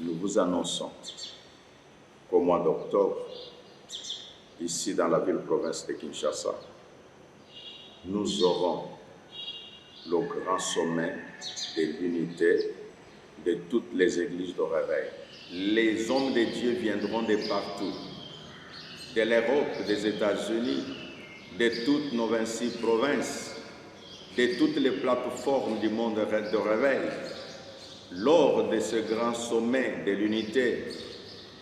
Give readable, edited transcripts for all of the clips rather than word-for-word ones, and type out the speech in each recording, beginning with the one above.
nous vous annonçons qu'au mois d'octobre, ici dans la ville-province de Kinshasa, nous aurons le grand sommet de l'unité de toutes les églises de réveil. Les hommes de Dieu viendront de partout, de l'Europe, des États-Unis, de toutes nos 26 provinces, de toutes les plateformes du monde de réveil. Lors de ce grand sommet de l'unité,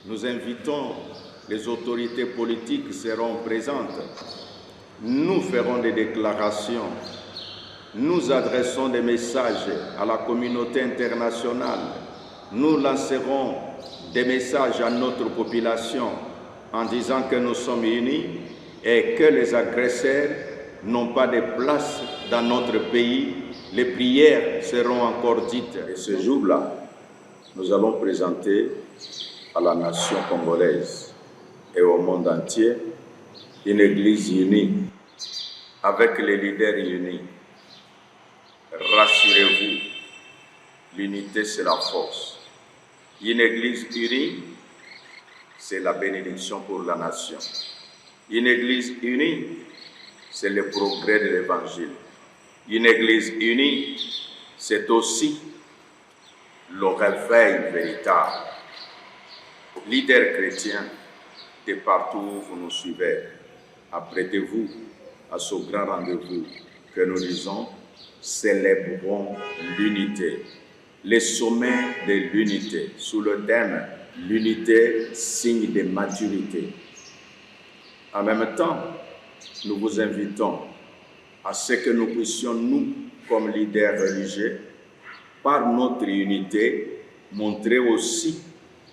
nous invitons les autorités politiques qui seront présentes. Nous ferons des déclarations. Nous adressons des messages à la communauté internationale. Nous lancerons des messages à notre population en disant que nous sommes unis et que les agresseurs n'ont pas de place dans notre pays. Les prières seront encore dites. Et ce jour-là, nous allons présenter à la nation congolaise et au monde entier une église unie, avec les leaders unis. Rassurez-vous, l'unité c'est la force. Une église unie, c'est la bénédiction pour la nation. Une église unie, c'est le progrès de l'évangile. Une église unie, c'est aussi le réveil véritable. Leaders chrétiens de partout où vous nous suivez, apprêtez-vous à ce grand rendez-vous que nous disons, célébrons l'unité. Les sommets de l'unité, sous le thème « L'unité, signe de maturité ». En même temps, nous vous invitons à ce que nous puissions, nous, comme leaders religieux, par notre unité, montrer aussi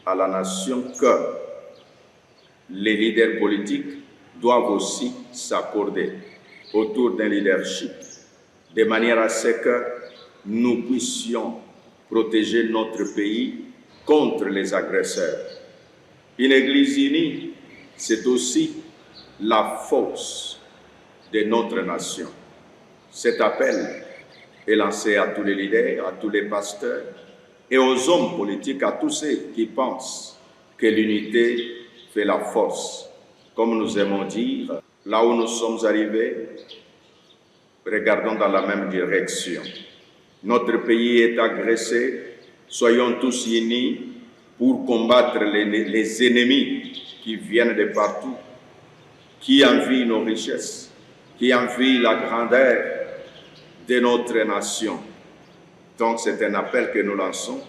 à la nation que les leaders politiques doivent aussi s'accorder autour d'un leadership, de manière à ce que nous puissions protéger notre pays contre les agresseurs. Une église unie, c'est aussi la force de notre nation. Cet appel est lancé à tous les leaders, à tous les pasteurs et aux hommes politiques, à tous ceux qui pensent que l'unité fait la force. Comme nous aimons dire, là où nous sommes arrivés, regardons dans la même direction. Notre pays est agressé, soyons tous unis pour combattre les ennemis qui viennent de partout, qui envient nos richesses, qui envient la grandeur de notre nation. Donc c'est un appel que nous lançons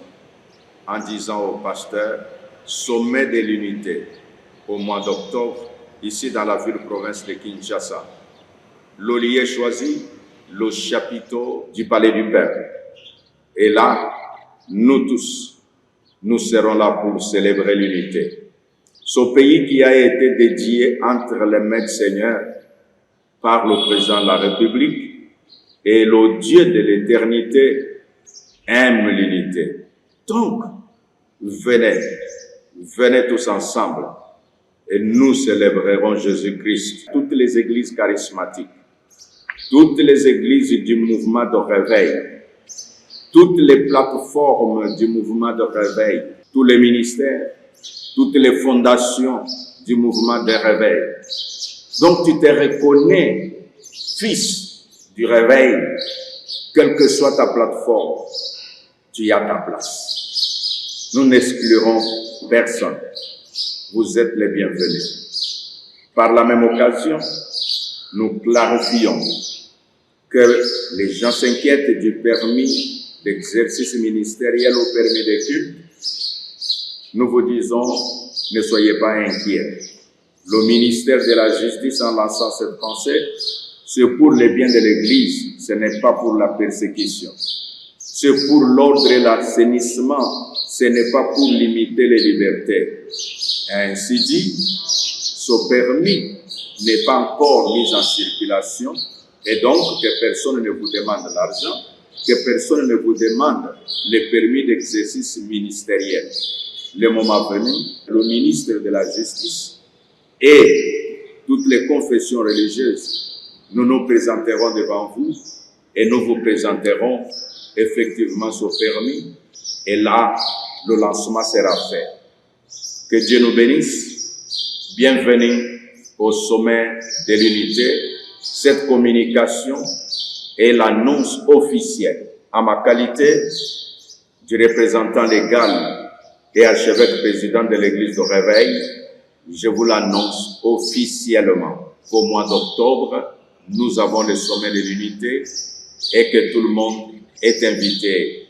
en disant aux pasteurs, sommet de l'unité au mois d'octobre, ici dans la ville-province de Kinshasa. Le lieu choisi, le chapiteau du palais du Peuple. Et là, nous tous, nous serons là pour célébrer l'unité. Ce pays qui a été dédié entre les mains du Seigneur par le président de la République et le Dieu de l'éternité aime l'unité. Donc, venez tous ensemble et nous célébrerons Jésus-Christ. Toutes les églises charismatiques, toutes les églises du mouvement de réveil, toutes les plateformes du mouvement de réveil, tous les ministères, toutes les fondations du mouvement de réveil. Donc tu te reconnais fils du réveil, quelle que soit ta plateforme, tu y as ta place. Nous n'exclurons personne. Vous êtes les bienvenus. Par la même occasion, nous clarifions que les gens s'inquiètent du permis d'exercice ministériel au permis de culte. Nous vous disons, ne soyez pas inquiets. Le ministère de la Justice, en lançant cette pensée, c'est pour le bien de l'Église, ce n'est pas pour la persécution. C'est pour l'ordre et l'assainissement, ce n'est pas pour limiter les libertés. Ainsi dit, ce permis n'est pas encore mis en circulation et donc que personne ne vous demande l'argent, que personne ne vous demande le permis d'exercice ministériel. Le moment venu, le ministre de la Justice et toutes les confessions religieuses, nous nous présenterons devant vous et nous vous présenterons effectivement ce permis. Et là, le lancement sera fait. Que Dieu nous bénisse. Bienvenue au sommet de l'unité. Cette communication est l'annonce officielle. En ma qualité du représentant légal et archevêque président de l'église de Réveil, je vous l'annonce officiellement qu'au mois d'octobre, nous avons le sommet de l'unité et que tout le monde est invité.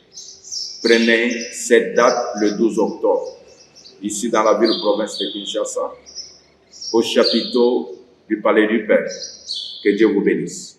Prenez cette date le 12 octobre, ici dans la ville-province de Kinshasa, au chapiteau du Palais du Père. Que Dieu vous bénisse.